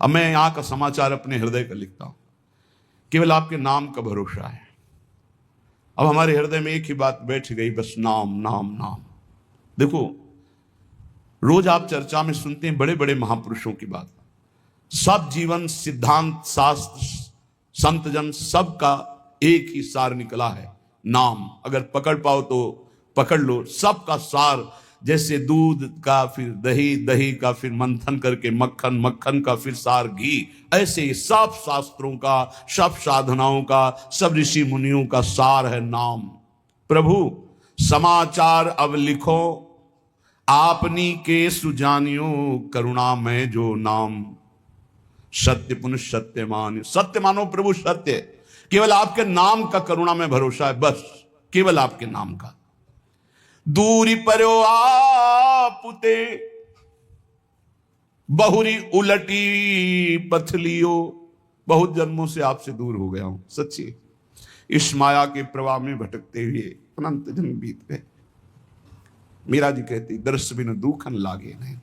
अब मैं यहाँ का समाचार अपने हृदय का लिखता हूं, केवल आपके नाम का भरोसा है। अब हमारे हृदय में एक ही बात बैठ गई, बस नाम नाम नाम। देखो, रोज आप चर्चा में सुनते हैं बड़े बड़े महापुरुषों की बात, सब जीवन सिद्धांत शास्त्र संत जन सबका एक ही सार निकला है, नाम। अगर पकड़ पाओ तो पकड़ लो, सबका सार। जैसे दूध का फिर दही, दही का फिर मंथन करके मक्खन, मक्खन का फिर सार घी, ऐसे ही सब शास्त्रों का, सब साधनाओं का, सब ऋषि मुनियों का सार है नाम। प्रभु समाचार अब लिखो, आपनी के सुजानियो, करुणा में जो नाम। सत्य पुनः सत्य मान, सत्य मानो प्रभु सत्य। केवल आपके नाम का करुणा में भरोसा है, बस केवल आपके नाम का। दूरी पर्यो आपुते, बहुरी उलटी पथलियो। बहुत जन्मों से आपसे दूर हो गया हूं, सच्ची। इस माया के प्रवाह में भटकते हुए अनंत जन्म बीत गए। मीरा जी कहती, दर्श बिन दुखन लागे नहीं,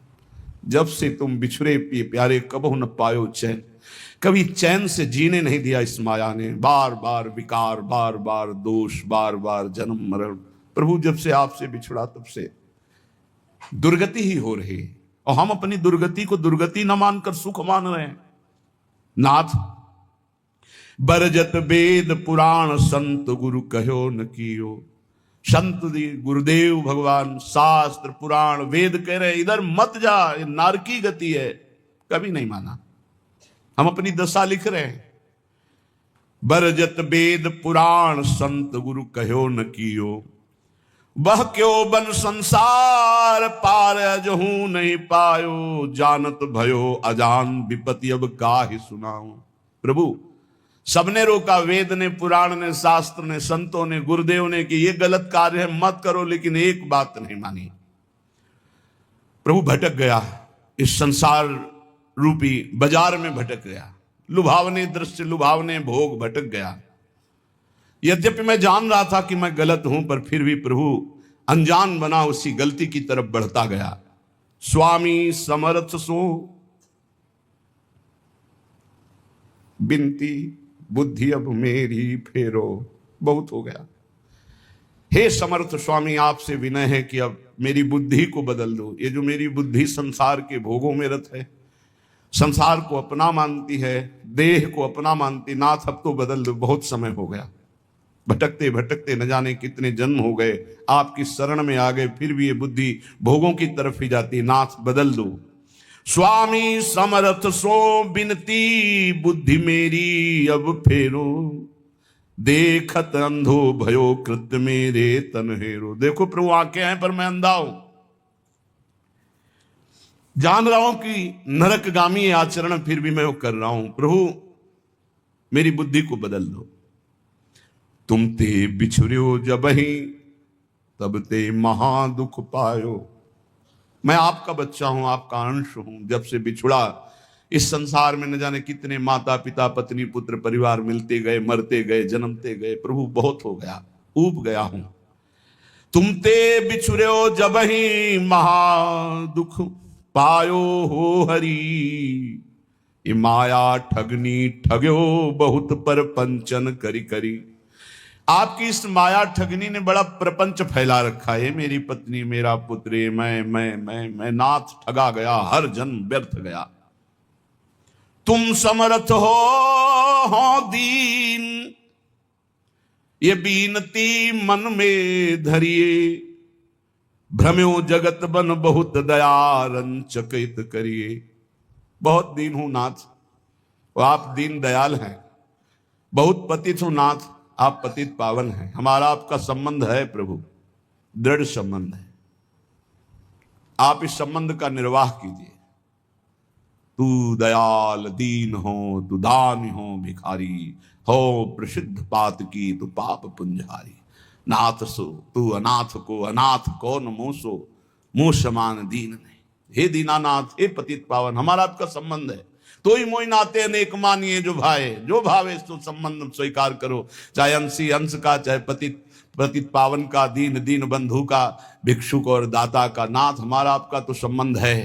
जब से तुम बिछुरे प्यारे कबहु न पायो चैन। कभी चैन से जीने नहीं दिया इस माया ने, बार बार विकार, बार बार दोष, बार बार जन्म मरण। प्रभु जब से आपसे बिछुड़ा तब से दुर्गति ही हो रही, और हम अपनी दुर्गति को दुर्गति न मानकर सुख मान रहे हैं। नाथ बरजत वेद पुराण, संत गुरु कहो न कियो। संत गुरुदेव भगवान शास्त्र पुराण वेद कह रहे इधर मत जा, ये नारकी गति है, कभी नहीं माना। हम अपनी दशा लिख रहे हैं। बरजत वेद पुराण, संत गुरु कहो न कियो। वह क्यों बन संसार पार, अजहू नहीं पायो। जानत भयो अजान, विपत्ति अब काहि सुनाऊं। प्रभु सबने रोका, वेद ने, पुराण ने, शास्त्र ने, संतों ने, गुरुदेव ने, कि ये गलत कार्य है मत करो, लेकिन एक बात नहीं मानी। प्रभु भटक गया, इस संसार रूपी बाजार में भटक गया, लुभावने दृश्य, लुभावने भोग, भटक गया। यद्यपि मैं जान रहा था कि मैं गलत हूं, पर फिर भी प्रभु अनजान बना उसी गलती की तरफ बढ़ता गया। स्वामी समर्थ सो बिनती, बुद्धि अब मेरी फेरो। बहुत हो गया, हे समर्थ स्वामी, आपसे विनय है कि अब मेरी बुद्धि को बदल दो। ये जो मेरी बुद्धि संसार के भोगों में रत है, संसार को अपना मानती है, देह को अपना मानती, नाथ अब तो बदल दो। बहुत समय हो गया, भटकते भटकते न जाने कितने जन्म हो गए, आपकी शरण में आ गए, फिर भी ये बुद्धि भोगों की तरफ ही जाती। नाथ बदल दो। स्वामी समर्थ सो बिनती, बुद्धि मेरी अब फेरो। देखत अंधो भयो कृत्य मेरे तन हेरो। देखो प्रभु आंखें हैं पर मैं अंधा हूं, जान रहा हूं कि नरकगामी आचरण, फिर भी मैं वो कर रहा हूं। प्रभु मेरी बुद्धि को बदल दो। तुम ते बिछुर्यो जबहि, तब ते महा दुख पायो। मैं आपका बच्चा हूं, आपका अंश हूं। जब से बिछुड़ा, इस संसार में न जाने कितने माता पिता, पत्नी, पुत्र, परिवार मिलते गए, मरते गए, जन्मते गए। प्रभु बहुत हो गया, ऊब गया हूं। तुम ते बिछुर्यो जबहि, महा दुख पायो हो हरि। ये माया ठगनी ठग्यो, बहुत पर पंचन करी करी। आपकी इस माया ठगनी ने बड़ा प्रपंच फैला रखा है। मेरी पत्नी, मेरा पुत्र, मैं नाथ ठगा गया, हर जन्म व्यर्थ गया। तुम समर्थ हो दीन, ये बीनती मन में धरिए। भ्रम्यो जगत बन बहुत दया, रंचकित करिए। बहुत दीन हूं नाथ, आप दीन दयाल हैं। बहुत पतित हूं नाथ, आप पतित पावन हैं। हमारा आपका संबंध है प्रभु, दृढ़ संबंध है। आप इस संबंध का निर्वाह कीजिए। तू दयाल दीन हो, तू दानी हो भिखारी हो, प्रसिद्ध पात की तू पाप पुंजारी। नाथ सो तू अनाथ को, अनाथ कौन मोसो, मुंह समान दीन नहीं। हे दीनानाथ, हे पतित पावन, हमारा आपका संबंध है। तो ही मोहि नाते अनेक मानिए, जो भाए जो भावे तो संबंध स्वीकार करो। चाहे अंशी अंश का, चाहे पतित पावन का, दीन दीन बंधु का, भिक्षुक और दाता का। नाथ हमारा आपका तो संबंध है।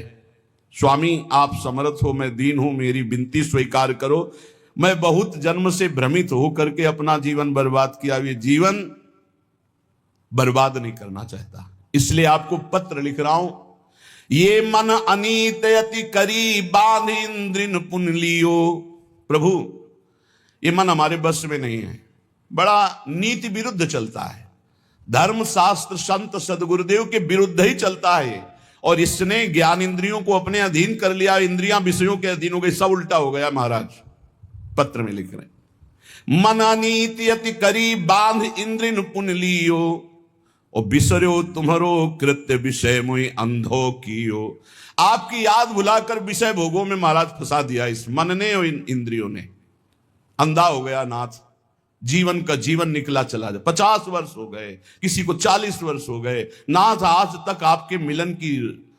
स्वामी आप समर्थ हो, मैं दीन हूं, मेरी विनती स्वीकार करो। मैं बहुत जन्म से भ्रमित होकर के अपना जीवन बर्बाद किया, ये जीवन बर्बाद नहीं करना चाहता, इसलिए आपको पत्र लिख रहा हूं। ये मन अनीत अति करी बांध इंद्रिन पुन लियो। प्रभु ये मन हमारे बस में नहीं है, बड़ा नीति विरुद्ध चलता है, धर्म शास्त्र संत सदगुरुदेव के विरुद्ध ही चलता है, और इसने ज्ञान इंद्रियों को अपने अधीन कर लिया, इंद्रियां विषयों के अधीन हो गई, सब उल्टा हो गया। महाराज पत्र में लिख रहे, मन अनीति अति करी बांध इंद्रिन पुन लियो, और बिसरो तुम्हारो कृत्य विषय मुई अंधो कियो। आपकी याद भुलाकर विषय भोगों में महाराज फंसा दिया इस मन ने और इन इंद्रियों ने, अंधा हो गया नाथ। जीवन का जीवन निकला चला जाए, 50 वर्ष हो गए, किसी को 40 वर्ष हो गए नाथ, आज तक आपके मिलन की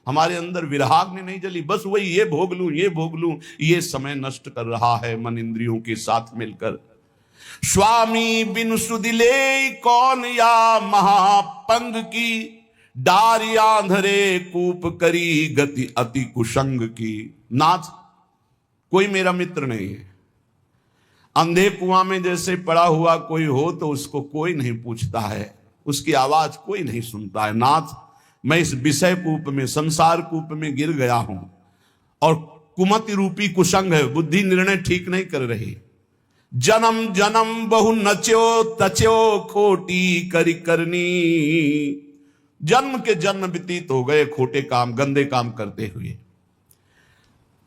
हमारे अंदर विरहाग्नि नहीं जली, बस वही ये भोग लूं ये भोग लूं, ये समय नष्ट कर रहा है मन इंद्रियों के साथ मिलकर। स्वामी बिन सुदिले कौन या महापंग की, डारिया धरे कूप करी गति अति कुसंग की। नाथ कोई मेरा मित्र नहीं है, अंधे कुआं में जैसे पड़ा हुआ कोई हो तो उसको कोई नहीं पूछता है, उसकी आवाज कोई नहीं सुनता है। नाथ मैं इस विषय कूप में, संसार कूप में गिर गया हूं, और कुमति रूपी कुसंग है, बुद्धि निर्णय ठीक नहीं कर रही। जन्म जन्म बहु नच्यो तच्यो खोटी करी करनी, जन्म के जन्म व्यतीत हो गए खोटे काम गंदे काम करते हुए।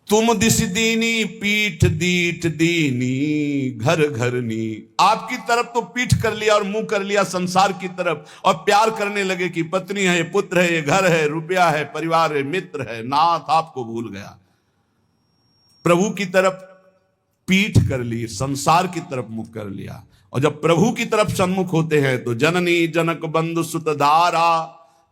तुम दिस दीनी पीठ दीठ दीनी घर घरनी, आपकी तरफ तो पीठ कर लिया और मुंह कर लिया संसार की तरफ, और प्यार करने लगे कि पत्नी है, पुत्र है, घर है, रुपया है, परिवार है, मित्र है। नाथ आपको भूल गया, प्रभु की तरफ पीठ कर ली, संसार की तरफ मुख कर लिया। और जब प्रभु की तरफ सन्मुख होते हैं तो जननी जनक बंधु सुत धारा,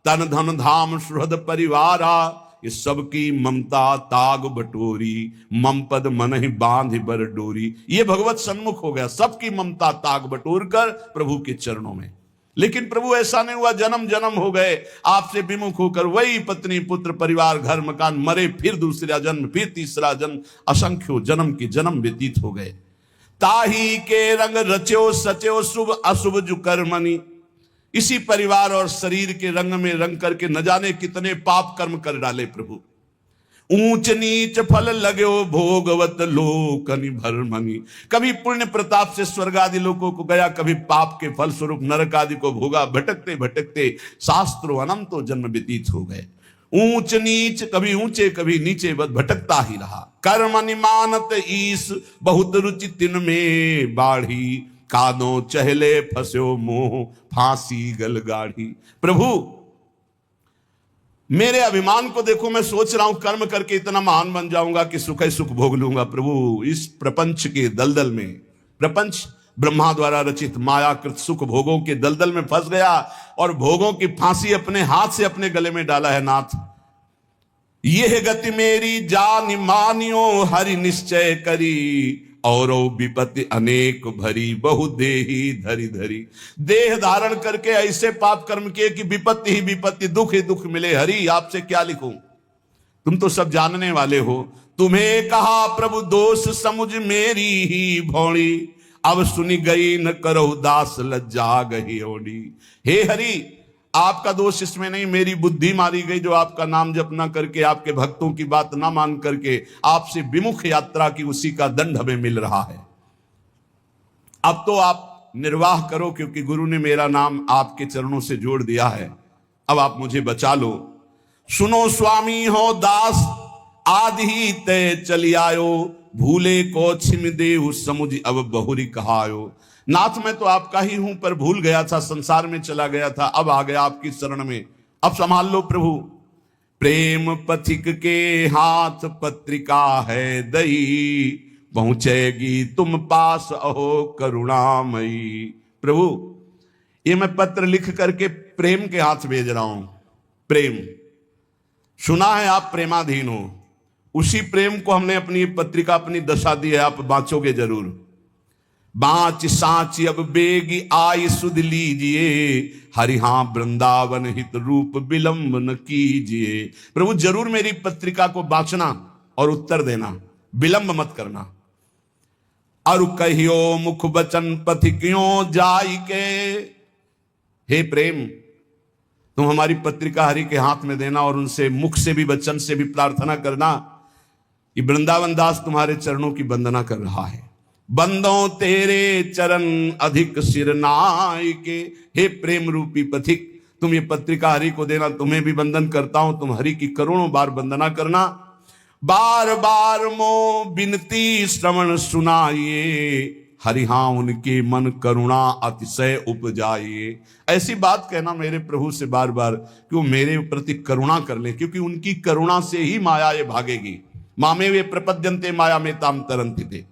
तन धन धाम सुहृद परिवारा, ये सबकी ममता ताग बटोरी, मम पद मन ही बांध बर डोरी। ये भगवत सन्मुख हो गया, सबकी ममता ताग बटोर कर प्रभु के चरणों में। लेकिन प्रभु ऐसा नहीं हुआ, जन्म जन्म हो गए आपसे विमुख होकर, वही पत्नी पुत्र परिवार घर मकान, मरे फिर दूसरा जन्म, फिर तीसरा जन्म, असंख्यों जन्म के जन्म व्यतीत हो गए। ताही के रंग रच्यो सच्यो शुभ अशुभ जु कर्मनि, इसी परिवार और शरीर के रंग में रंग करके न जाने कितने पाप कर्म कर डाले प्रभु। ऊंच नीच फल लगो भोगवत लोकनि भरमनि, कभी पुण्य प्रताप से स्वर्ग आदि लोकों को गया, कभी पाप के फल स्वरूप नरक आदि को भोगा। भटकते भटकते शास्त्रों अनंतो जन्म व्यतीत हो गए। ऊंच नीच, कभी ऊंचे कभी नीचे, बस भटकता ही रहा। कर्म मानत ईस बहुत रुचि तिन में बाढ़ी, कादो चहले फस्यो मोह फांसी गल गाढ़ी। प्रभु मेरे अभिमान को देखो, मैं सोच रहा हूं कर्म करके इतना महान बन जाऊंगा कि सुख ही सुख भोग लूंगा। प्रभु इस प्रपंच के दलदल में, प्रपंच ब्रह्मा द्वारा रचित मायाकृत सुख भोगों के दलदल में फंस गया, और भोगों की फांसी अपने हाथ से अपने गले में डाला है। नाथ यह गति मेरी जान मानियो हरि निश्चय करी, और विपत्ति अनेक भरी बहु देही धरी धरी। देह धारण करके ऐसे पाप कर्म किए कि विपत्ति ही विपत्ति, दुख ही दुख मिले। हरि आपसे क्या लिखूं, तुम तो सब जानने वाले हो। तुम्हें कहा प्रभु दोष समुझ मेरी ही भौड़ी, अब सुनी गई न करो दास लज्जा गही ओडी। हे हरि आपका दोष इसमें नहीं, मेरी बुद्धि मारी गई जो आपका नाम जप न करके, आपके भक्तों की बात ना मान करके आपसे विमुख यात्रा की, उसी का दंड हमें मिल रहा है। अब तो आप निर्वाह करो, क्योंकि गुरु ने मेरा नाम आपके चरणों से जोड़ दिया है, अब आप मुझे बचा लो। सुनो स्वामी हो दास आदि ही तय चली आयो, भूले को छिम देहु समुझ अब बहुरी कहायो। नाथ मैं तो आपका ही हूं, पर भूल गया था, संसार में चला गया था, अब आ गया आपकी शरण में, अब संभाल लो प्रभु। प्रेम पथिक के हाथ पत्रिका है दई, पहुंचेगी तुम पास अहो करुणामयी। प्रभु ये मैं पत्र लिख करके प्रेम के हाथ भेज रहा हूं। प्रेम सुना है आप प्रेमाधीन हो, उसी प्रेम को हमने अपनी पत्रिका, अपनी दशा दी है, आप बांचोगे जरूर। बाँच साँच अब बेगी आई सुध लीजिए, हरिहां वृंदावन हित रूप विलंब न कीजिए। प्रभु जरूर मेरी पत्रिका को बाँचना और उत्तर देना, विलंब मत करना। अरु कहियो मुख बचन पथिकियों जाई के, हे प्रेम तुम हमारी पत्रिका हरि के हाथ में देना और उनसे मुख से भी वचन से भी प्रार्थना करना कि वृंदावन दास तुम्हारे चरणों की वंदना कर रहा है। बंदों तेरे चरण अधिक सिर नाय के, हे प्रेम रूपी पथिक तुम ये पत्रिका हरि को देना, तुम्हें भी वंदन करता हूं, तुम हरि की करोड़ों बार वंदना करना। बार बार मो बिनती श्रवण सुनाइए, हरिहां उनके मन करुणा अतिशय उपजाइए। ऐसी बात कहना मेरे प्रभु से बार बार कि वो मेरे प्रति करुणा कर ले, क्योंकि उनकी करुणा से ही माया ये भागेगी। मामे वे प्रपद्यन्ते माया में ताम तरंति थे।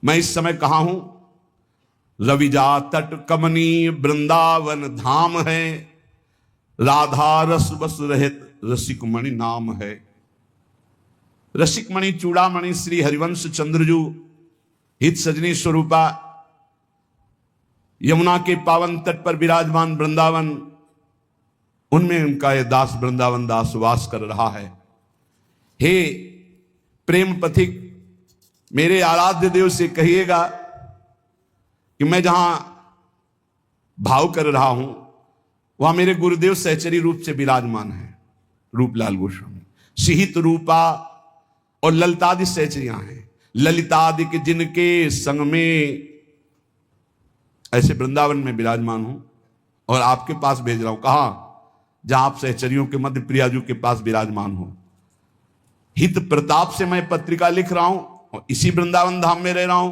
मैं इस समय कहां हूं? रविजा तट कमनी वृंदावन धाम है, राधा रस बस रहित रसिक मणि नाम है। रसिक मणि चूड़ामणि श्री हरिवंश चंद्रजू हित सजनी स्वरूपा यमुना के पावन तट पर विराजमान वृंदावन, उनमें उनका यह दास वृंदावन दास वास कर रहा है। हे प्रेम पथिक मेरे आराध्य देव से कहिएगा कि मैं जहां भाव कर रहा हूं वहां मेरे गुरुदेव सहचरी रूप से विराजमान है, रूपलाल गोस्वामी। सिहित रूपा और ललितादि सहचरियां हैं, ललितादि के जिनके संग में ऐसे वृंदावन में विराजमान हूं और आपके पास भेज रहा हूं। कहा? जहां आप सहचरियों के मध्य प्रियाजू के पास विराजमान हो। हित प्रताप से मैं पत्रिका लिख रहा हूं और इसी वृंदावन धाम में रह रहा हूं,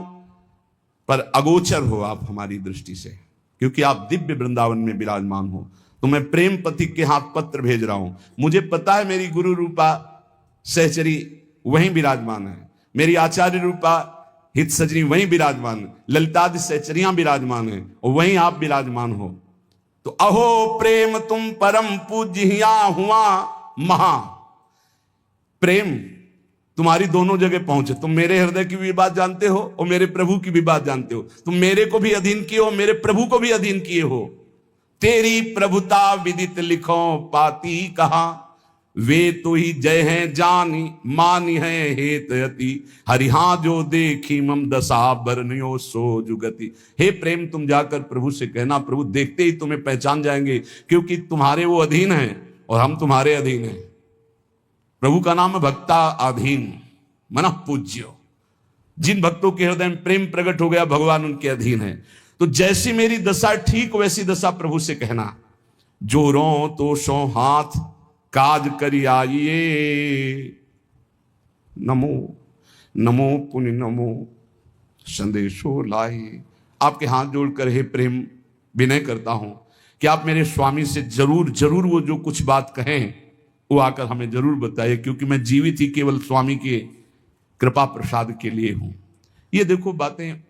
पर अगोचर हो आप हमारी दृष्टि से, क्योंकि आप दिव्य वृंदावन में विराजमान हो। तो मैं प्रेम पथिक के हाथ पत्र भेज रहा हूं। मुझे पता है मेरी गुरु रूपा सहचरी वहीं विराजमान है, मेरी आचार्य रूपा हित सजनी वहीं विराजमान, ललितादि सहचरियां विराजमान है और वहीं आप विराजमान हो। तो अहो प्रेम तुम परम पूज्या हुआ महा। प्रेम तुम्हारी दोनों जगह पहुंचे। तुम मेरे हृदय की भी बात जानते हो और मेरे प्रभु की भी बात जानते हो। तुम मेरे को भी अधीन किए हो, मेरे प्रभु को भी अधीन किए हो। तेरी प्रभुता विदित लिखो पाती कहा, वे तो ही जय हैं जानी मानी है हेतयति, हरिहा जो देखी मम दशा बरनियो सो जुगति। हे प्रेम तुम जाकर प्रभु से कहना, प्रभु देखते ही तुम्हें पहचान जाएंगे, क्योंकि तुम्हारे वो अधीन हैं और हम तुम्हारे अधीन हैं। प्रभु का नाम है भक्ता अधीन मनः पूज्यो। जिन भक्तों के हृदय में प्रेम प्रकट हो गया भगवान उनके अधीन है। तो जैसी मेरी दशा ठीक वैसी दशा प्रभु से कहना। जोरों तो सो हाथ काज करी आइए, नमो नमो पुनि नमो संदेशो लाइए। आपके हाथ जोड़कर हे प्रेम विनय करता हूं कि आप मेरे स्वामी से जरूर जरूर वो जो कुछ बात कहें वो आकर हमें जरूर बताइए, क्योंकि मैं जीवित ही केवल स्वामी के कृपा प्रसाद के लिए हूं। ये देखो बातें,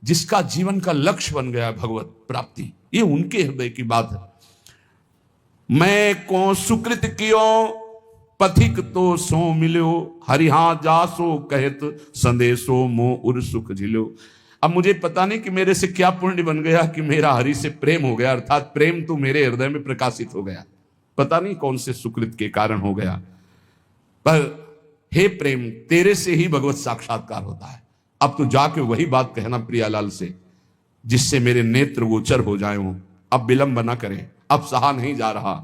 जिसका जीवन का लक्ष्य बन गया भगवत प्राप्ति, ये उनके हृदय की बात है। मैं को सुकृत कियो पथिक तो सो मिलो, हरिहा जासो कहत संदेशो मो उर सुख झिलो। अब मुझे पता नहीं कि मेरे से क्या पुण्य बन गया कि मेरा हरि से प्रेम हो गया, अर्थात प्रेम तो मेरे हृदय में प्रकाशित हो गया। पता नहीं कौन से सुकृत के कारण हो गया, पर हे प्रेम तेरे से ही भगवत साक्षात्कार होता है। अब तो जाके वही बात कहना प्रियालाल से, जिससे मेरे नेत्र गोचर हो जाए हो। अब विलंब न करें, अब सहा नहीं जा रहा।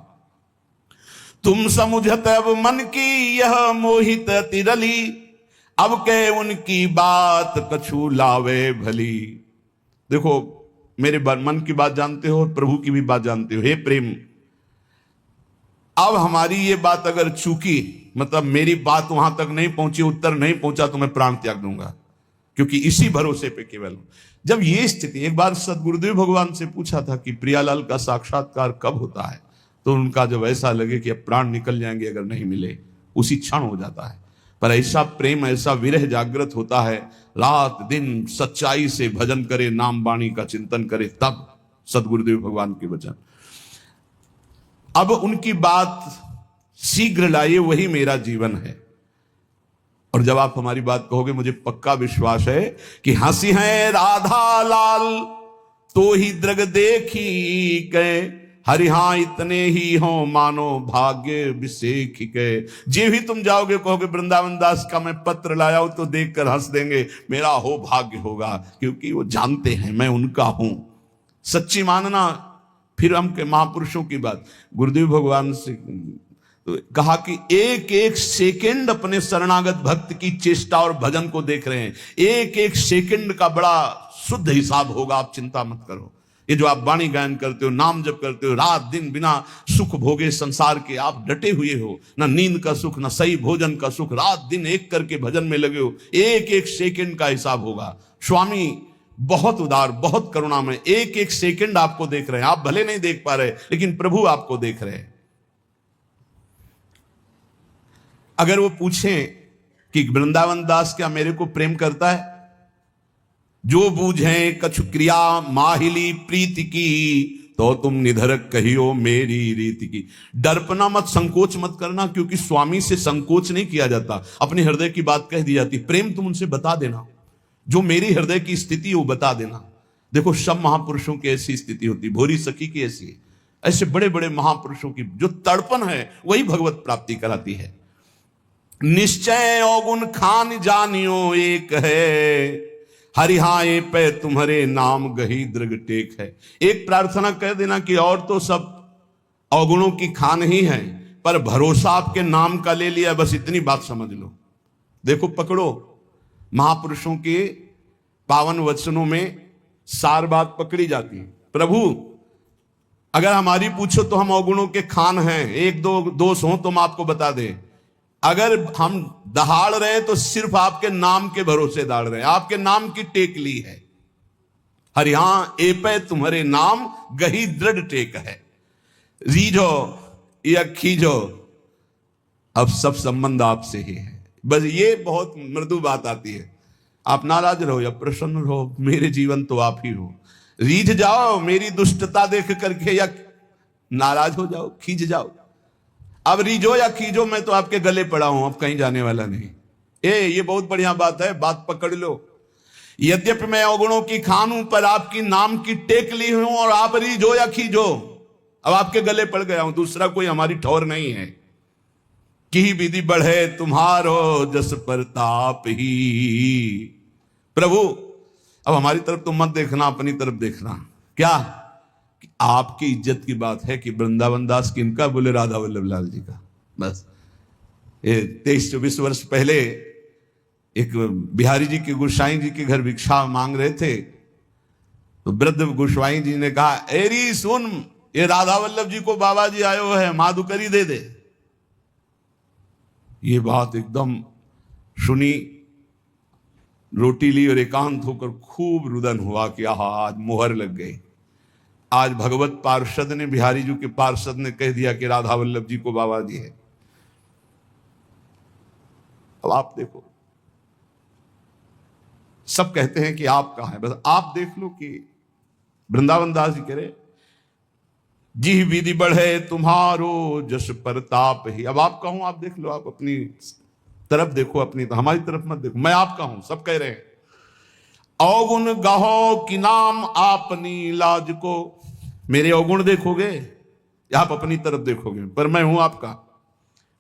तुम समुझत अब मन की यह मोहित तिरली, अब के उनकी बात कछु लावे भली। देखो मेरे मन की बात जानते हो और प्रभु की भी बात जानते हो। हे प्रेम अब हमारी ये बात अगर चूकी, मतलब मेरी बात वहां तक नहीं पहुंची, उत्तर नहीं पहुंचा, तो मैं प्राण त्याग दूंगा, क्योंकि इसी भरोसे पे केवल। जब ये स्थिति, एक बार सदगुरुदेव भगवान से पूछा था कि प्रियालाल का साक्षात्कार कब होता है, तो उनका जब ऐसा लगे कि अब प्राण निकल जाएंगे अगर नहीं मिले, उसी क्षण हो जाता है। पर ऐसा प्रेम, ऐसा विरह जागृत होता है, रात दिन सच्चाई से भजन करे, नाम वाणी का चिंतन करे, तब सदगुरुदेव भगवान के वचन। अब उनकी बात शीघ्र लाइए, वही मेरा जीवन है। और जब आप हमारी बात कहोगे, मुझे पक्का विश्वास है कि हंसी है राधा लाल तो ही दृग देखी गए, हरिहा इतने ही हो मानो भाग्य विशेख गए। जे भी तुम जाओगे कहोगे वृंदावन दास का मैं पत्र लाया हूं, तो देखकर हंस देंगे, मेरा हो भाग्य होगा, क्योंकि वो जानते हैं मैं उनका हूं। सच्ची मानना। फिर हम के महापुरुषों की बात, गुरुदेव भगवान से कहा कि एक एक सेकंड अपने शरणागत भक्त की चेष्टा और भजन को देख रहे हैं, एक एक सेकंड का बड़ा शुद्ध हिसाब होगा, आप चिंता मत करो। ये जो आप वाणी गायन करते हो, नाम जप करते हो, रात दिन बिना सुख भोगे संसार के आप डटे हुए हो, ना नींद का सुख, ना सही भोजन का सुख, रात दिन एक करके भजन में लगे हो, एक एक सेकंड का हिसाब होगा। स्वामी बहुत उदार, बहुत करुणामय, एक एक सेकंड आपको देख रहे हैं। आप भले नहीं देख पा रहे, लेकिन प्रभु आपको देख रहे हैं। अगर वो पूछें कि वृंदावन दास क्या मेरे को प्रेम करता है, जो बूझे कछु क्रिया माहिली प्रीति की, तो तुम निधरक कहियो मेरी रीति की। डरपना मत, संकोच मत करना, क्योंकि स्वामी से संकोच नहीं किया जाता, अपने हृदय की बात कह दी जाती। प्रेम तुम उनसे बता देना, जो मेरी हृदय की स्थिति वो बता देना। देखो सब महापुरुषों की ऐसी स्थिति होती, भोरी सखी की ऐसी है, ऐसे बड़े बड़े महापुरुषों की जो तड़पन है वही भगवत प्राप्ति कराती है। निश्चय अवगुण खान जानियो एक है, हरिहाए पे तुम्हारे नाम गही दृग टेक है। एक प्रार्थना कह देना कि और तो सब अवगुणों की खान ही है, पर भरोसा आपके नाम का ले लिया, बस इतनी बात समझ लो। देखो पकड़ो, महापुरुषों के पावन वचनों में सार बात पकड़ी जाती है। प्रभु अगर हमारी पूछो तो हम अवगुणों के खान हैं, एक दो दोष हो तो हम आपको बता दें। अगर हम दहाड़ रहे तो सिर्फ आपके नाम के भरोसे दाड़ रहे हैं, आपके नाम की टेक ली है। हरिहा ए पे तुम्हारे नाम गही दृढ़ टेक है। रीझो या खींचो, अब सब संबंध आपसे ही है। बस ये बहुत मृदु बात आती है। आप नाराज रहो या प्रसन्न रहो, मेरे जीवन तो आप ही हो। रीझ जाओ मेरी दुष्टता देख करके, या नाराज हो जाओ, खींच जाओ। अब रीझो या खींचो, मैं तो आपके गले पड़ा हूं, अब कहीं जाने वाला नहीं। ये बहुत बढ़िया बात है, बात पकड़ लो। यद्यपि मैं अवगुणों की खान हूं, पर आपकी नाम की टेक ली हूं, और आप रीझो या खींचो, अब आपके गले पड़ गया हूं, दूसरा कोई हमारी ठौर नहीं है। की विधि बढ़े तुम्हारो जस प्रताप ही। प्रभु अब हमारी तरफ तो मत देखना, अपनी तरफ देखना। क्या कि आपकी इज्जत की बात है कि वृंदावन दास किनका, बोले राधा वल्लभ लाल जी का। बस ये 23-24 वर्ष पहले एक बिहारी जी के गोसाई जी के घर भिक्षा मांग रहे थे, तो वृद्ध गोस्वाई जी ने कहा, एरी सुन, ये राधा वल्लभ जी को बाबा जी आयो है, माधुकरी दे दे। ये बात एकदम सुनी, रोटी ली और एकांत होकर खूब रुदन हुआ कि आहा आज मोहर लग गई। आज भगवत पार्षद ने, बिहारी जी के पार्षद ने कह दिया कि राधा वल्लभ जी को बाबा जी है। अब आप देखो, सब कहते हैं कि आपका है, बस आप देख लो कि वृंदावन दास जी कह रहे, जी विधि बढ़े तुम्हारो जस प्रताप ही। अब आपका हूं, आप देख लो, आप अपनी तरफ देखो, अपनी तो हमारी तरफ मत देखो। मैं आपका हूं, सब कह रहे हैं। अवगुण गहो कि नाम आपनी लाज को। मेरे अवगुण देखोगे या आप अपनी तरफ देखोगे, पर मैं हूं आपका।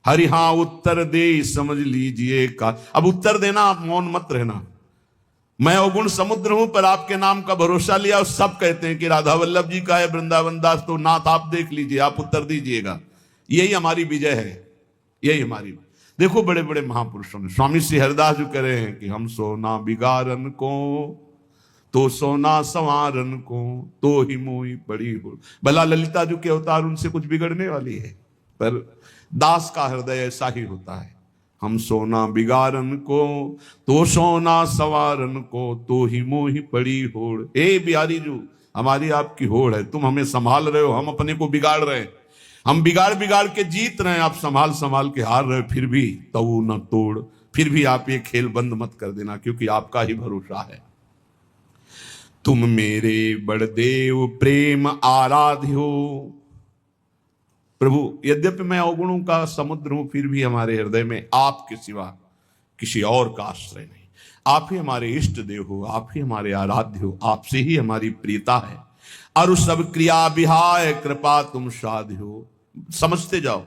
हरि हां उत्तर दे समझ लीजिए का। अब उत्तर देना, आप मौन मत रहना। मैं अवगुण समुद्र हूं, पर आपके नाम का भरोसा लिया, और सब कहते हैं कि राधा वल्लभ जी का है वृंदावन दास, तो नाथ आप देख लीजिए, आप उत्तर दीजिएगा। यही हमारी विजय है, यही हमारी। देखो बड़े बड़े महापुरुषों ने, स्वामी श्री हरिदास जो कह रहे हैं कि हम सोना बिगारन को तो सोना संवारन को, तो ही मोही पड़ी हो। भला ललिता जो के अवतार, उनसे कुछ बिगड़ने वाली है, पर दास का हृदय ऐसा ही होता है। हम सोना बिगारन को तो सोना सवारन को, तो ही मोही पड़ी होड़। ए बिहारी जू, हमारी आपकी होड़ है, तुम हमें संभाल रहे हो, हम अपने को बिगाड़ रहे हैं। हम बिगाड़ बिगाड़ के जीत रहे हैं, आप संभाल संभाल के हार रहे, फिर भी तऊ न तोड़। फिर भी आप ये खेल बंद मत कर देना, क्योंकि आपका ही भरोसा है। तुम मेरे बड़देव प्रेम आराध्य हो। प्रभु यद्यपि मैं अवगुणों का समुद्र हूं, फिर भी हमारे हृदय में आपके सिवा किसी और का आश्रय नहीं। आप ही हमारे इष्ट देव हो, आप ही हमारे आराध्य हो, आपसे ही हमारी प्रियता है। और सब क्रिया विहाय कृपा तुम साध्य हो। समझते जाओ,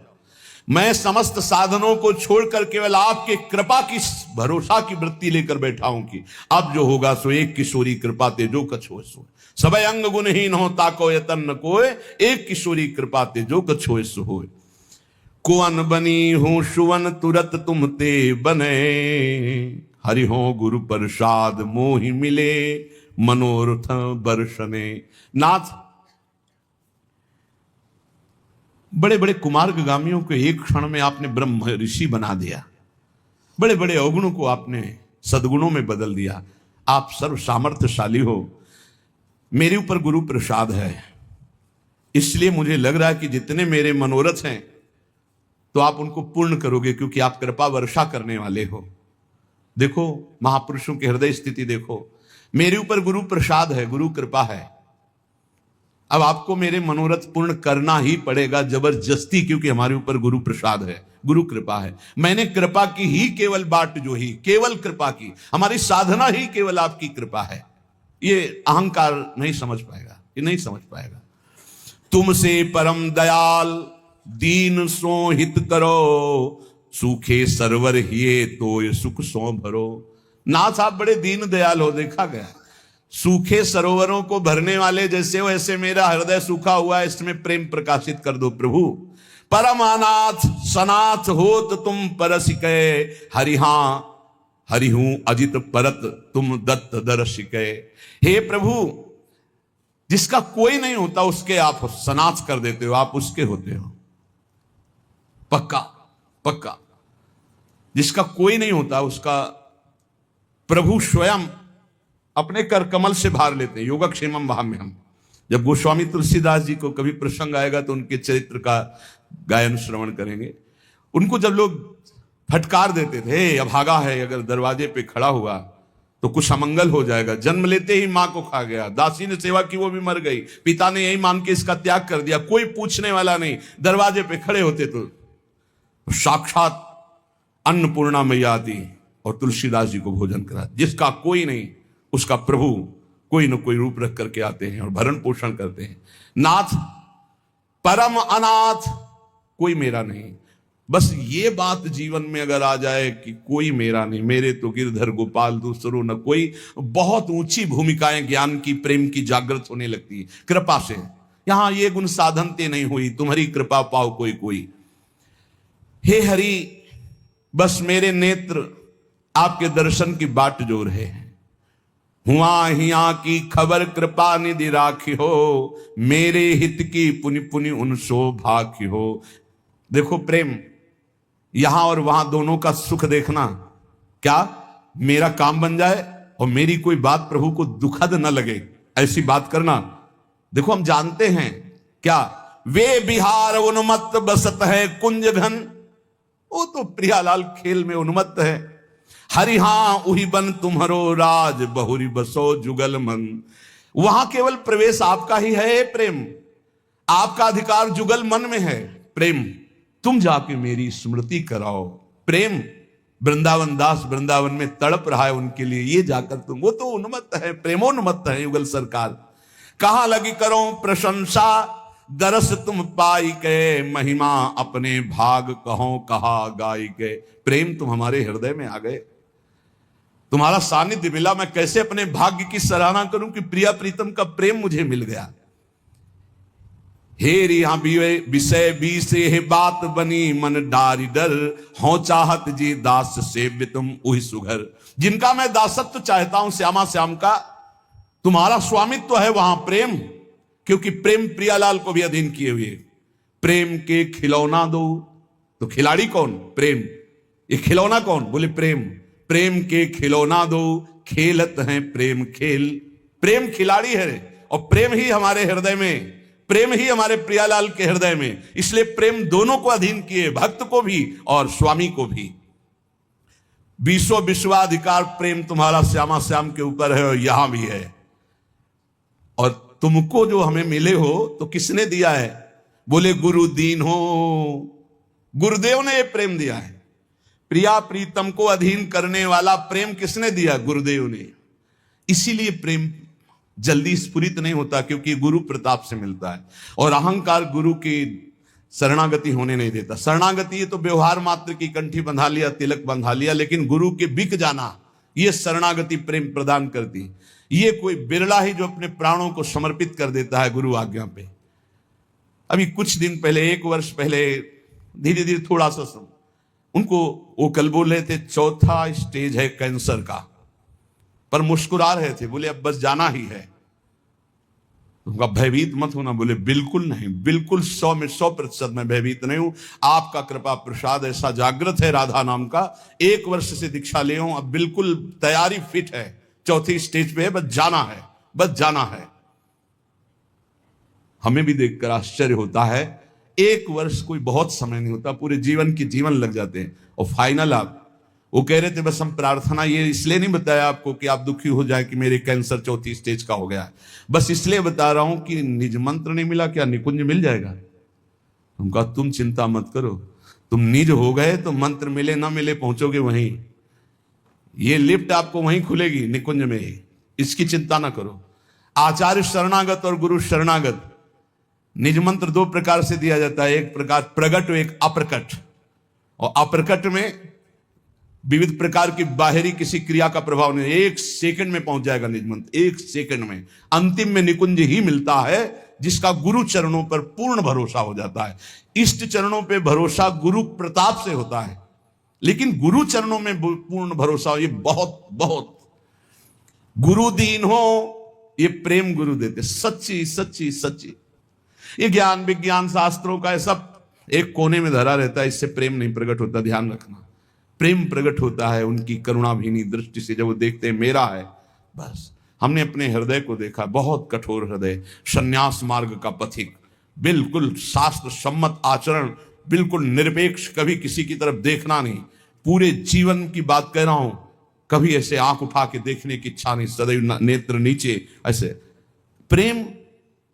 मैं समस्त साधनों को छोड़कर केवल आपके कृपा की भरोसा की वृत्ति लेकर बैठा हूं कि अब जो होगा सो एक किशोरी कृपा ते जो कछ हो सो। सब अंग गुणहीन हो ताको यतन न कोय, एक किशोरी कृपा ते जो कछ हो सो होय। कुवन बनी हूं सुवन तुरत तुम ते बने, हरि हो गुरु प्रसाद मोहि मिले मनोरथ बरसने। नाथ, बड़े बड़े कुमार्गामियों को एक क्षण में आपने ब्रह्म ऋषि बना दिया, बड़े बड़े अवगुणों को आपने सद्गुणों में बदल दिया। आप सर्व सामर्थ्यशाली हो। मेरे ऊपर गुरु प्रसाद है, इसलिए मुझे लग रहा है कि जितने मेरे मनोरथ हैं तो आप उनको पूर्ण करोगे, क्योंकि आप कृपा वर्षा करने वाले हो। देखो महापुरुषों की हृदय स्थिति देखो, मेरे ऊपर गुरु प्रसाद है, गुरु कृपा है। अब आपको मेरे मनोरथ पूर्ण करना ही पड़ेगा जबरदस्ती, क्योंकि हमारे ऊपर गुरु प्रसाद है, गुरु कृपा है। मैंने कृपा की ही केवल बाट जो ही, केवल कृपा की, हमारी साधना ही केवल आपकी कृपा है। ये अहंकार नहीं समझ पाएगा, ये नहीं समझ पाएगा। तुमसे परम दयाल दीन सो हित करो, सूखे सरवर हिये तो ये सुख सो भरो। नाथ आप बड़े दीन दयाल हो, देखा गया। सूखे सरोवरों को भरने वाले जैसे हो, ऐसे मेरा हृदय सूखा हुआ है, इसमें प्रेम प्रकाशित कर दो प्रभु। परमानाथ सनाथ होत तुम परसिके, हरिहा हरि हूं अजित परत तुम दत्त दर्शिके। हे प्रभु, जिसका कोई नहीं होता उसके आप सनाथ कर देते हो, आप उसके होते हो। पक्का पक्का, जिसका कोई नहीं होता उसका प्रभु स्वयं अपने कर कमल से भार लेते हैं। योगक्षेमम वहाम्यहम्। जब गोस्वामी तुलसीदास जी को कभी प्रसंग आएगा तो उनके चरित्र का गायन श्रवण करेंगे। उनको जब लोग फटकार देते थे, अभागा है, अगर दरवाजे पे खड़ा हुआ तो कुछ अमंगल हो जाएगा। जन्म लेते ही मां को खा गया, दासी ने सेवा की वो भी मर गई, पिता ने यही मान के इसका त्याग कर दिया, कोई पूछने वाला नहीं। दरवाजे पे खड़े होते तो साक्षात अन्नपूर्णा मैया आती और तुलसीदास जी को भोजन करा। जिसका कोई नहीं उसका प्रभु कोई न कोई रूप रख करके आते हैं और भरण पोषण करते हैं। नाथ परम अनाथ, कोई मेरा नहीं। बस ये बात जीवन में अगर आ जाए कि कोई मेरा नहीं, मेरे तो गिरधर गोपाल दूसरो न कोई, बहुत ऊंची भूमिकाएं ज्ञान की प्रेम की जागृत होने लगती है कृपा से। यहां ये गुण साधनते नहीं हुई, तुम्हारी कृपा पाओ कोई कोई। हे हरि, बस मेरे नेत्र आपके दर्शन की बाट जो रहे हैं। हुआ हिया की खबर कृपा निधि राखी हो, मेरे हित की पुनि पुनि उन सौभाग्य हो। देखो प्रेम, यहां और वहां दोनों का सुख देखना, क्या मेरा काम बन जाए और मेरी कोई बात प्रभु को दुखद न लगे, ऐसी बात करना। देखो हम जानते हैं क्या, वे बिहार उन्मत्त बसत है कुंज घन, वो तो प्रियालाल खेल में उन्मत्त है। हरि हां उही बन तुम्हारो राज, बहुरी बसो जुगल मन। वहां केवल प्रवेश आपका ही है प्रेम, आपका अधिकार जुगल मन में है। प्रेम तुम जाके मेरी स्मृति कराओ। प्रेम वृंदावन दास वृंदावन में तड़प रहा है उनके लिए, ये जाकर तुम, वो तो उन्मत्त है, प्रेमोन्मत्त है युगल सरकार। कहां लगी करो प्रशंसा, दरस तुम पाई के, महिमा अपने भाग कहो कहा गाई के। प्रेम तुम हमारे हृदय में आ गए, तुम्हारा सानिध्य मिला, मैं कैसे अपने भाग्य की सराहना करूं कि प्रिया प्रीतम का प्रेम मुझे मिल गया। हे रिहा विषय बीसे हे बात बनी मन डारी डर, हो चाहत जी दास सेव्य तुम उही सुघर। जिनका मैं दासत्व चाहता हूं श्यामा श्याम का, तुम्हारा स्वामित्व है वहां प्रेम, क्योंकि प्रेम प्रियालाल को भी अधीन किए हुए। प्रेम के खिलौना दो, तो खिलाड़ी कौन? प्रेम। ये खिलौना कौन? बोले प्रेम। प्रेम के खिलौना दो, खेलत हैं प्रेम खेल। प्रेम खिलाड़ी है और प्रेम ही हमारे हृदय में, प्रेम ही हमारे प्रियालाल के हृदय में। इसलिए प्रेम दोनों को अधीन किए, भक्त को भी और स्वामी को भी। बीसों विश्वाधिकार प्रेम तुम्हारा श्यामा श्याम के ऊपर है और यहां भी है। और तुमको जो हमें मिले हो तो किसने दिया है? बोले गुरु दीन हो, गुरुदेव ने ये प्रेम दिया है। प्रिया प्रीतम को अधीन करने वाला प्रेम किसने दिया? गुरुदेव ने। इसीलिए प्रेम जल्दी स्फुरित नहीं होता, क्योंकि गुरु प्रताप से मिलता है, और अहंकार गुरु की शरणागति होने नहीं देता। शरणागति ये तो व्यवहार मात्र की, कंठी बंधा लिया, तिलक बंधा लिया, लेकिन गुरु के बिक जाना, ये शरणागति प्रेम प्रदान करती। ये कोई बिरला ही जो अपने प्राणों को समर्पित कर देता है गुरु आज्ञा पे। अभी कुछ दिन पहले, 1 वर्ष पहले, धीरे धीरे थोड़ा सा उनको, वो कल बोल रहे थे 4था स्टेज है कैंसर का, पर मुस्कुरा रहे थे, बोले अब बस जाना ही है। उनका भयभीत मत होना, बोले बिल्कुल नहीं, बिल्कुल 100 में 100% मैं भयभीत नहीं हूं। आपका कृपा प्रसाद ऐसा जागृत है राधा नाम का, 1 वर्ष से दीक्षा ले हूं, अब बिल्कुल तैयारी फिट है, 4थी स्टेज पे है, बस जाना है, बस जाना है। हमें भी देखकर आश्चर्य होता है, 1 वर्ष कोई बहुत समय नहीं होता, पूरे जीवन के जीवन लग जाते हैं। और फाइनल आप, वो कह रहे थे बस हम प्रार्थना, ये इसलिए नहीं बताया आपको कि आप दुखी हो जाए कि मेरे कैंसर 4थी स्टेज का हो गया है, बस इसलिए बता रहा हूं कि निज मंत्र नहीं मिला, क्या निकुंज मिल जाएगा? उनका तुम चिंता मत करो, तुम निज हो गए तो मंत्र मिले ना मिले पहुंचोगे वहीं, ये लिफ्ट आपको वहीं खुलेगी निकुंज में ही, इसकी चिंता ना करो। आचार्य शरणागत और गुरु शरणागत, निज मंत्र 2 प्रकार से दिया जाता है, एक प्रकार प्रगट और एक अप्रकट। और अप्रकट में विविध प्रकार की बाहरी किसी क्रिया का प्रभाव नहीं, 1 सेकंड में पहुंच जाएगा निज मंत्र, 1 सेकंड में। अंतिम में निकुंज ही मिलता है, जिसका गुरु चरणों पर पूर्ण भरोसा हो जाता है। इष्ट चरणों पे भरोसा गुरु प्रताप से होता है, लेकिन गुरु चरणों में पूर्ण भरोसा ये बहुत बहुत। गुरु दीन हो, ये प्रेम गुरु देते, सच्ची सच्ची सच्ची। ये ज्ञान विज्ञान शास्त्रों का सब एक कोने में धरा रहता है, इससे प्रेम नहीं प्रकट होता, ध्यान रखना। प्रेम प्रकट होता है उनकी करुणाभीनी दृष्टि से, जब वो देखते हैं मेरा है बस। हमने अपने हृदय को देखा, बहुत कठोर हृदय, संन्यास मार्ग का पथिक, बिल्कुल शास्त्र सम्मत आचरण, बिल्कुल निरपेक्ष, कभी किसी की तरफ देखना नहीं। पूरे जीवन की बात कह रहा हूं, कभी ऐसे आंख उठा के देखने की इच्छा नहीं, सदैव नेत्र नीचे ऐसे। प्रेम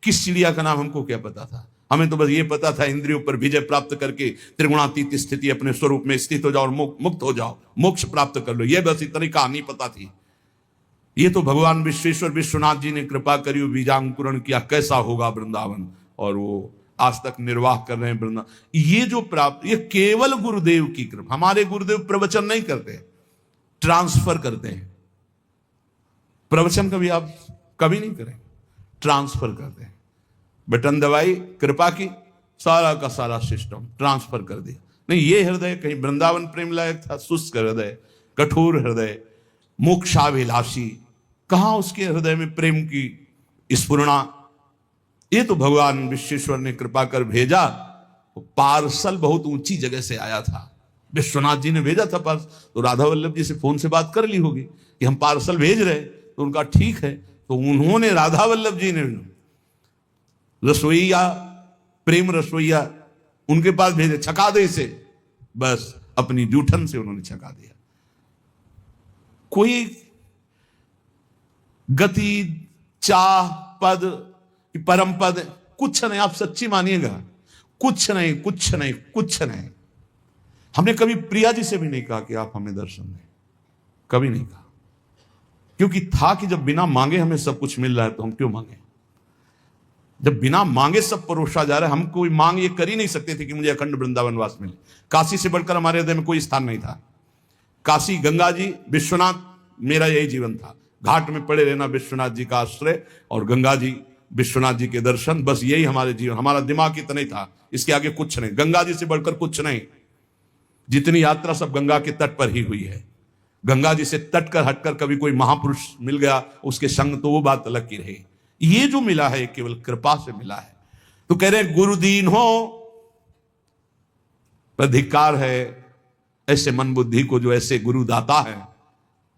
किस चिड़िया का नाम हमको क्या पता था? हमें तो बस ये पता था इंद्रियों पर विजय प्राप्त करके त्रिगुणातीत स्थिति अपने स्वरूप में स्थित हो जाओ और मुक्त हो जाओ, मोक्ष प्राप्त कर लो, ये बस इतनी कहानी पता थी। ये तो भगवान विश्वेश्वर विश्वनाथ जी ने कृपा करी, बीजांकुरण किया, कैसा होगा वृंदावन, और वो आज तक निर्वाह कर रहे हैं वृंदावन। ये जो प्राप्त, ये केवल गुरुदेव की कृपा। हमारे गुरुदेव प्रवचन नहीं करते, ट्रांसफर करते हैं। प्रवचन कभी आप कभी नहीं करें, ट्रांसफर करते हैं। बटन दबाई, कृपा की, सारा का सारा सिस्टम ट्रांसफर कर दिया। नहीं, ये हृदय कहीं वृंदावन प्रेम लायक था? शुष्क हृदय, कठोर हृदय, मोक्षाभिलाषी, कहां उसके हृदय में प्रेम की स्फुरणा? ये तो भगवान विश्वेश्वर ने कृपा कर भेजा। पार्सल बहुत ऊंची जगह से आया था, विश्वनाथ जी ने भेजा था पार्सल, तो राधा वल्लभ जी से फोन से बात कर ली होगी कि हम पार्सल भेज रहे, तो उनका ठीक है। तो उन्होंने, राधा वल्लभ जी ने रसोईया, प्रेम रसोईया उनके पास भेजे, छका दे इसे, बस अपनी जूठन से उन्होंने छका दिया। कोई गति, चाह, पद, परम पद कुछ नहीं, आप सच्ची मानिएगा, कुछ नहीं, कुछ नहीं, कुछ नहीं। हमने कभी प्रिया जी से भी नहीं कहा कि आप हमें दर्शन दें, कभी नहीं कहा, क्योंकि था कि जब बिना मांगे हमें सब कुछ मिल रहा है तो हम क्यों मांगे? जब बिना मांगे सब परोसा जा रहा है, हम कोई मांग ये कर ही नहीं सकते थे कि मुझे अखंड वृंदावन वास मिले। काशी से बढ़कर हमारे हृदय में कोई स्थान नहीं था। काशी, गंगा जी, विश्वनाथ, मेरा यही जीवन था। घाट में पड़े रहना, विश्वनाथ जी का आश्रय, और गंगा जी, विश्वनाथ जी के दर्शन, बस यही हमारे जीवन। हमारा दिमाग इतना ही था, इसके आगे कुछ नहीं। गंगा जी से बढ़कर कुछ नहीं। जितनी यात्रा सब गंगा के तट पर ही हुई है। गंगा जी से तट कर हटकर कभी कोई महापुरुष मिल गया उसके संग, तो वो बात अलग की रही। ये जो मिला है केवल कृपा से मिला है। तो कह रहे हैं गुरुदीन हो, अधिकार है ऐसे मन बुद्धि को जो ऐसे गुरु दाता है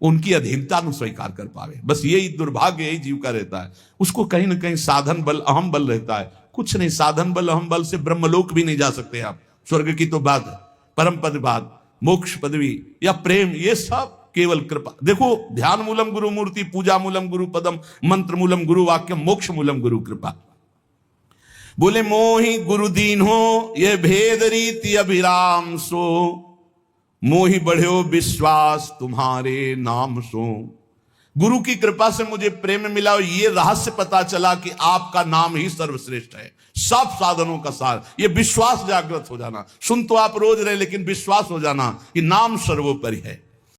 उनकी अधीनता न स्वीकार कर पावे। बस यही दुर्भाग्य, यही जीव का रहता है। उसको कहीं ना कहीं साधन बल, अहम बल रहता है। कुछ नहीं, साधन बल, अहम बल से ब्रह्मलोक भी नहीं जा सकते आप। स्वर्ग की तो बात, परम पद बात, मोक्ष पदवी या प्रेम, ये सब केवल कृपा। देखो, ध्यान मूलम गुरु मूर्ति, पूजा मूलम गुरु पदम, मंत्र मूलम गुरु वाक्यम, मोक्ष मूलम गुरु कृपा। बोले मोहि गुरु दीन हो, ये भेद रीति अभिराम सो, मोहि बढ़्यो विश्वास तुम्हारे नाम सो। गुरु की कृपा से मुझे प्रेम मिला और ये रहस्य पता चला कि आपका नाम ही सर्वश्रेष्ठ है, सब साधनों का सार। ये विश्वास जागृत हो जाना, सुन तो आप रोज रहे लेकिन विश्वास हो जाना कि नाम सर्वोपरि है।